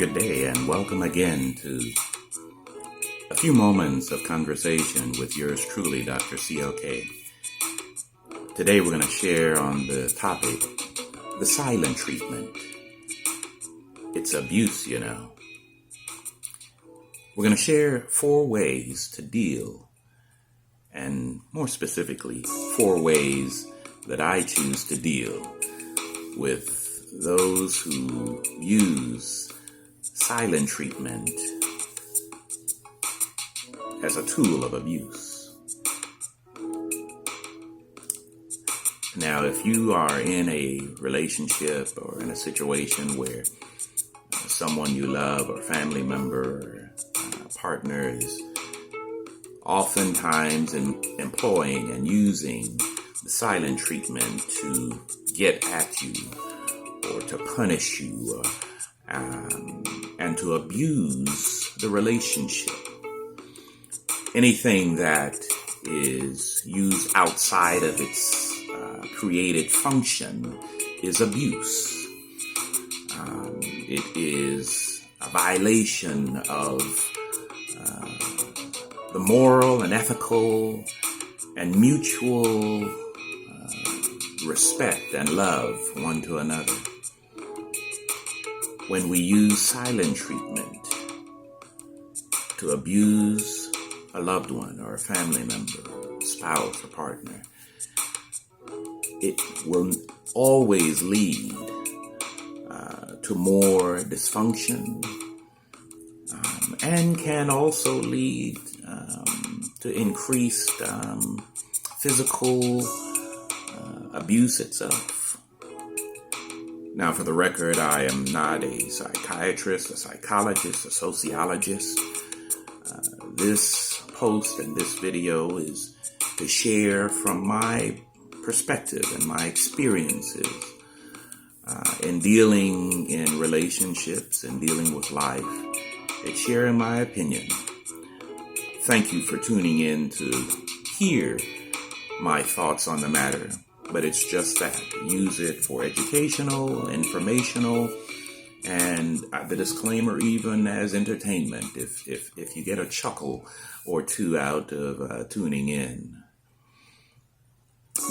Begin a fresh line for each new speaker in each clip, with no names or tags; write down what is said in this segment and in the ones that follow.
Good day and welcome again to a few moments of conversation with yours truly, DR.CLK. Today we're going to share on the topic, the silent treatment. It's abuse, you know. We're going to share 4 ways to deal, and more specifically, 4 ways that I choose to deal with those who use silent treatment as a tool of abuse. Now, if you are in a relationship or in a situation where someone you love or family member or partner is oftentimes employing and using the silent treatment to get at you or to punish you and to abuse the relationship. Anything that is used outside of its created function is abuse. It is a violation of the moral and ethical and mutual respect and love one to another. When we use silent treatment to abuse a loved one or a family member, spouse or partner, it will always lead to more dysfunction and can also lead to increased physical abuse itself. Now, for the record, I am not a psychiatrist, a psychologist, a sociologist. This post and this video is to share from my perspective and my experiences in dealing in relationships and dealing with life. It's sharing my opinion. Thank you for tuning in to hear my thoughts on the matter. But it's just that. Use it for educational, informational, and the disclaimer even as entertainment if you get a chuckle or two out of tuning in.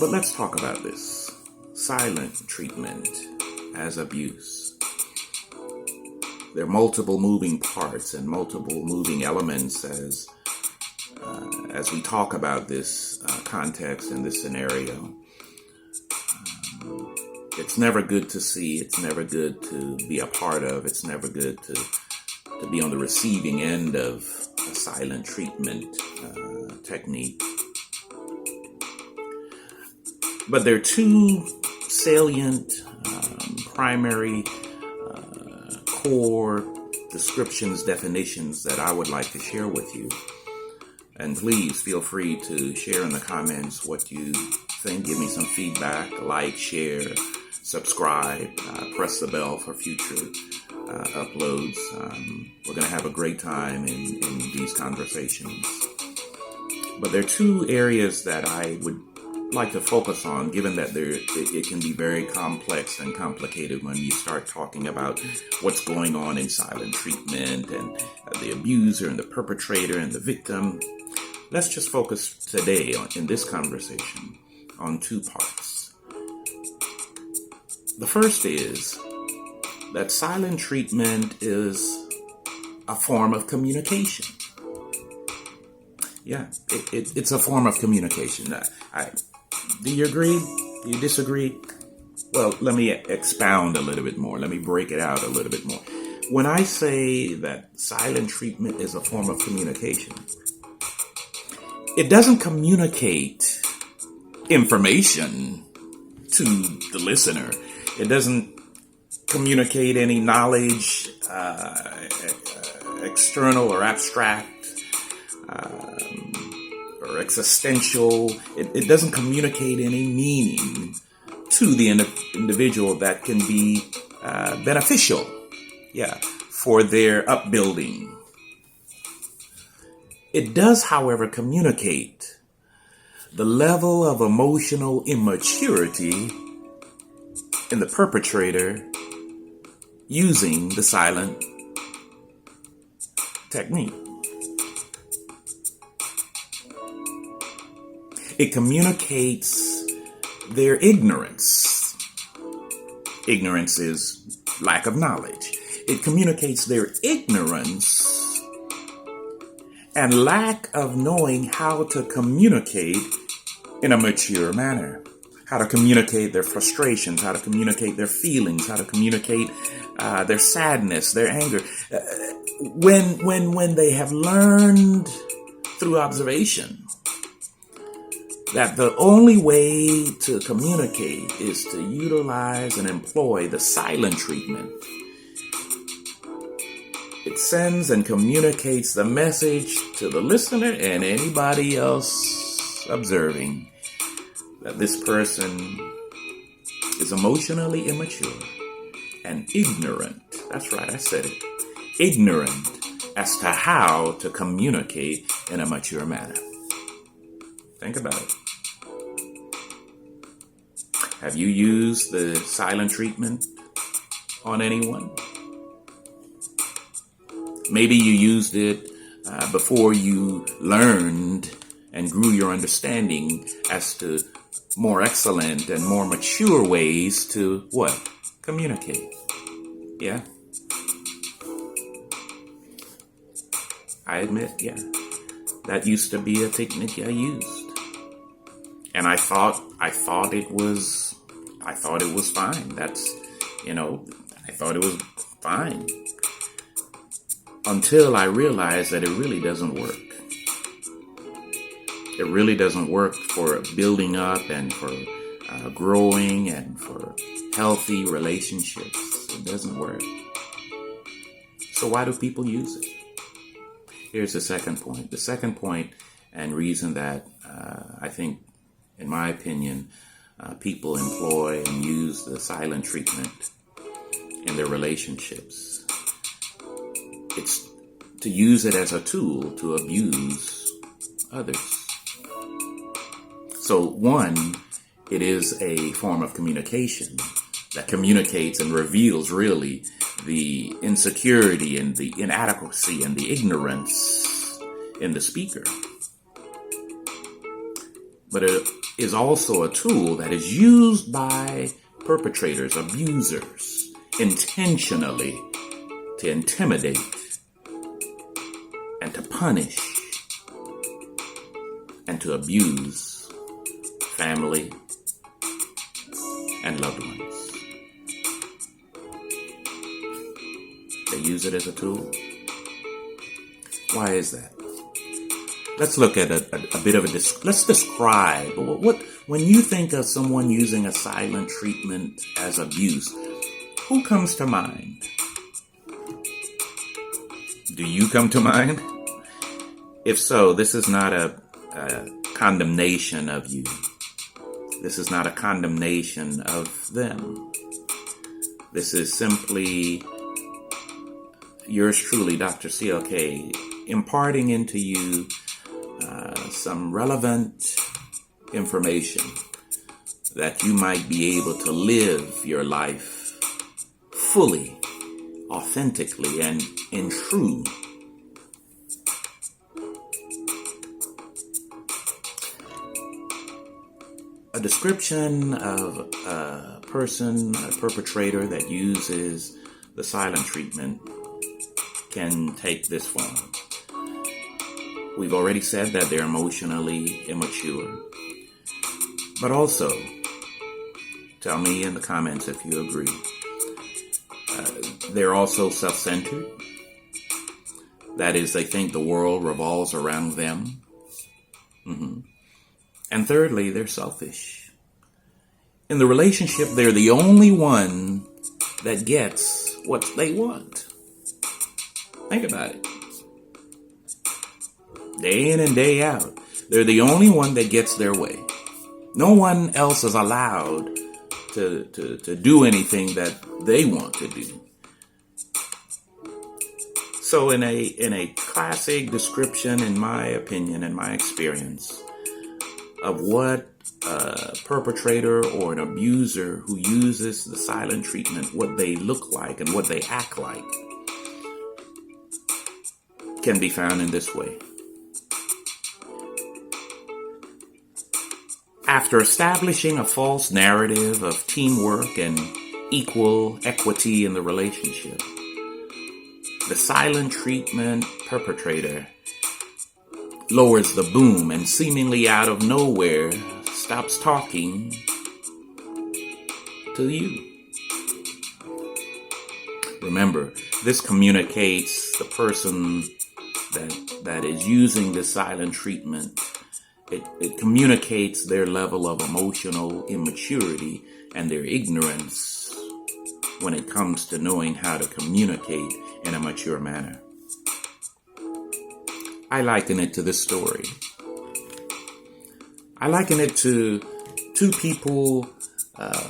But let's talk about this. Silent treatment as abuse. There are multiple moving parts and multiple moving elements as we talk about this context and this scenario. It's never good to see. It's never good to be a part of. It's never good to be on the receiving end of a silent treatment technique. But there are 2 salient, primary, core descriptions, definitions that I would like to share with you. And please feel free to share in the comments what you think. Give me some feedback, like, share, subscribe, press the bell for future uploads. We're going to have a great time in these conversations. But there are 2 areas that I would like to focus on, given that it can be very complex and complicated when you start talking about what's going on in silent treatment and the abuser and the perpetrator and the victim. Let's just focus today in this conversation on 2 parts. The first is that silent treatment is a form of communication. Yeah, it's a form of communication. Do you agree? Do you disagree? Well, let me expound a little bit more. Let me break it out a little bit more. When I say that silent treatment is a form of communication, it doesn't communicate information to the listener. It doesn't communicate any knowledge, external or abstract, or existential. It doesn't communicate any meaning to the individual that can be beneficial, for their upbuilding. It does, however, communicate the level of emotional immaturity in the perpetrator using the silent technique. It communicates their ignorance. Ignorance is lack of knowledge. It communicates their ignorance and lack of knowing how to communicate in a mature manner. How to communicate their frustrations, how to communicate their feelings, how to communicate their sadness, their anger. When they have learned through observation that the only way to communicate is to utilize and employ the silent treatment. It sends and communicates the message to the listener and anybody else observing that this person is emotionally immature and ignorant. That's right, I said it. Ignorant as to how to communicate in a mature manner. Think about it. Have you used the silent treatment on anyone? Maybe you used it before you learned and grew your understanding as to more excellent and more mature ways to what? Communicate. Yeah. I admit, yeah. That used to be a technique I used. And I thought it was fine. I thought it was fine. Until I realized that it really doesn't work. It really doesn't work for building up and for growing and for healthy relationships. It doesn't work. So why do people use it? Here's the second point. The second point and reason that I think, in my opinion, people employ and use the silent treatment in their relationships. It's to use it as a tool to abuse others. So one, it is a form of communication that communicates and reveals really the insecurity and the inadequacy and the ignorance in the speaker. But it is also a tool that is used by perpetrators, abusers, intentionally to intimidate and to punish and to abuse family and loved ones. They use it as a tool. Why is that? Let's look at a bit of let's describe when you think of someone using a silent treatment as abuse, who comes to mind? Do you come to mind? If so, this is not a condemnation of you. This is not a condemnation of them. This is simply yours truly, DR.CLK, imparting into you some relevant information that you might be able to live your life fully, authentically, and in true. A description of a person, a perpetrator that uses the silent treatment can take this form. We've already said that they're emotionally immature. But also, tell me in the comments if you agree. They're also self-centered. That is, they think the world revolves around them. And thirdly, they're selfish. In the relationship, they're the only one that gets what they want. Think about it. Day in and day out, they're the only one that gets their way. No one else is allowed to do anything that they want to do. So in a classic description, in my opinion, in my experience, of what a perpetrator or an abuser who uses the silent treatment, what they look like and what they act like, can be found in this way. After establishing a false narrative of teamwork and equal equity in the relationship, the silent treatment perpetrator lowers the boom and seemingly out of nowhere stops talking to you. Remember, this communicates the person that is using the silent treatment. It communicates their level of emotional immaturity and their ignorance when it comes to knowing how to communicate in a mature manner. I liken it to this story. I liken it to two people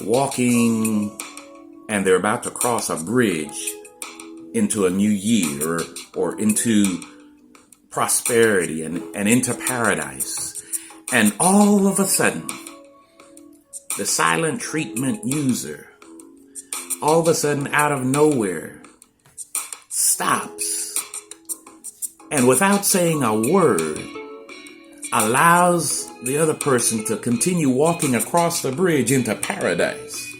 walking, and they're about to cross a bridge into a new year or into prosperity and into paradise. And all of a sudden, the silent treatment user, all of a sudden out of nowhere, stops and without saying a word, allows the other person to continue walking across the bridge into paradise.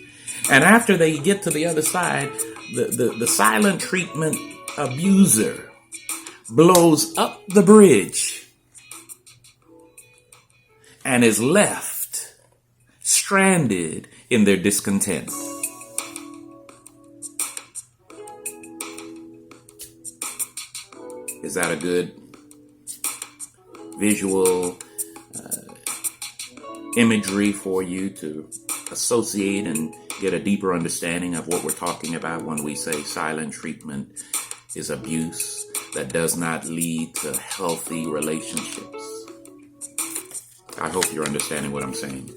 And after they get to the other side, the silent treatment abuser blows up the bridge and is left stranded in their discontent. Is that a good visual imagery for you to associate and get a deeper understanding of what we're talking about when we say silent treatment is abuse that does not lead to healthy relationships? I hope you're understanding what I'm saying.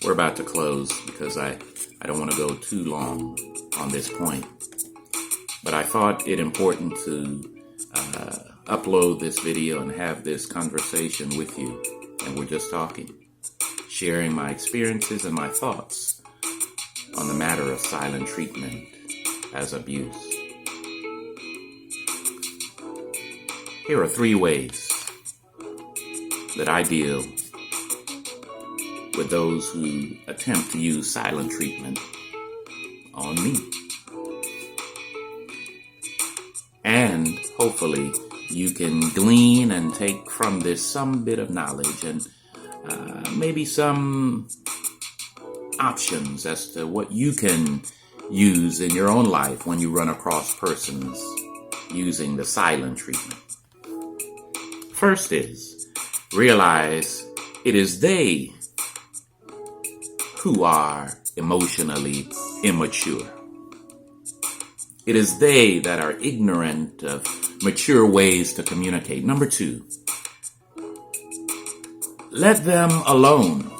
We're about to close because I don't want to go too long on this point. But I thought it important to upload this video and have this conversation with you. And we're just talking, sharing my experiences and my thoughts on the matter of silent treatment as abuse. Here are 3 ways that I deal with those who attempt to use silent treatment on me. And hopefully you can glean and take from this some bit of knowledge and maybe some options as to what you can use in your own life when you run across persons using the silent treatment. First is, realize it is they who are emotionally immature. It is they that are ignorant of mature ways to communicate. Number 2, let them alone.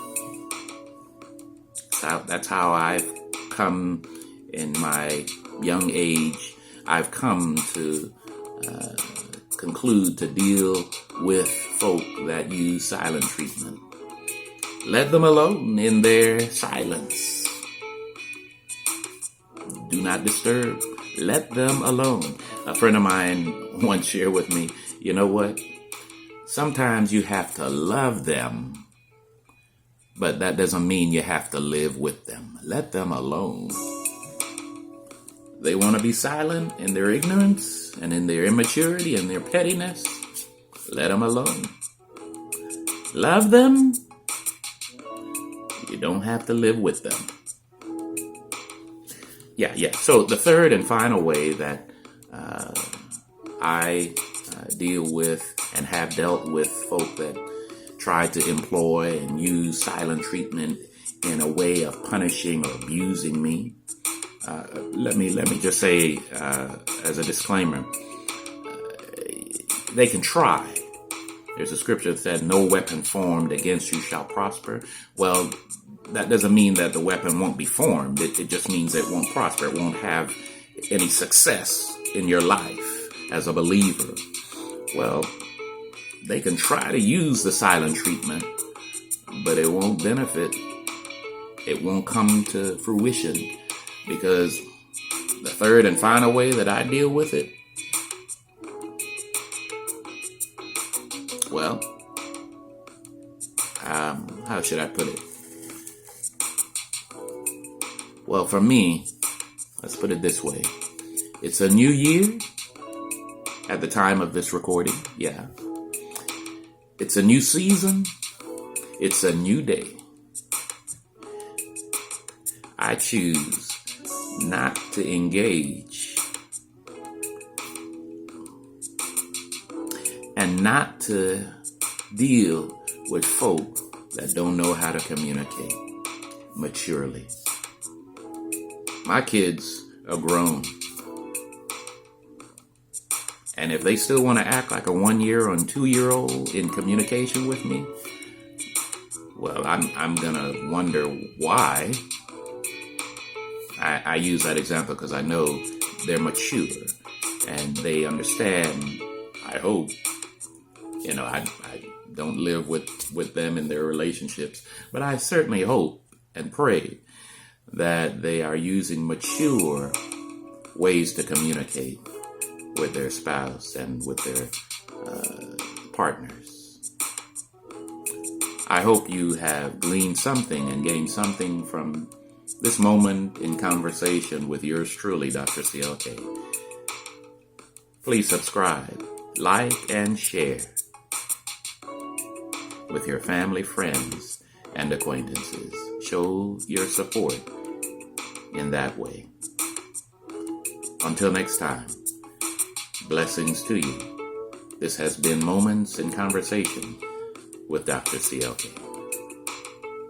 That's how I've come in my young age. I've come to conclude to deal with folk that use silent treatment. Let them alone in their silence. Do not disturb. Let them alone. A friend of mine once shared with me, you know what? Sometimes you have to love them, but that doesn't mean you have to live with them. Let them alone. They want to be silent in their ignorance and in their immaturity and their pettiness. Let them alone. Love them. You don't have to live with them. Yeah. So the third and final way that I deal with and have dealt with folk that try to employ and use silent treatment in a way of punishing or abusing me. Let me just say as a disclaimer, they can try. There's a scripture that said, "No weapon formed against you shall prosper." Well, that doesn't mean that the weapon won't be formed. It just means it won't prosper. It won't have any success in your life as a believer. Well, they can try to use the silent treatment, but it won't benefit. It won't come to fruition, because the third and final way that I deal with it Well, how should I put it? Well, for me, let's put it this way. It's a new year at the time of this recording. Yeah. It's a new season. It's a new day. I choose not to engage and not to deal with folk that don't know how to communicate maturely. My kids are grown. And if they still want to act like a 1-year or 2-year-old in communication with me, well, I'm going to wonder why. I use that example because I know they're mature and they understand, I hope. You know, I don't live with them in their relationships, but I certainly hope and pray that they are using mature ways to communicate with their spouse and with their partners. I hope you have gleaned something and gained something from this moment in conversation with yours truly, DR.CLK. Please subscribe, like, and share with your family, friends, and acquaintances. Show your support in that way. Until next time, blessings to you. This has been Moments in Conversation with DR.CLK.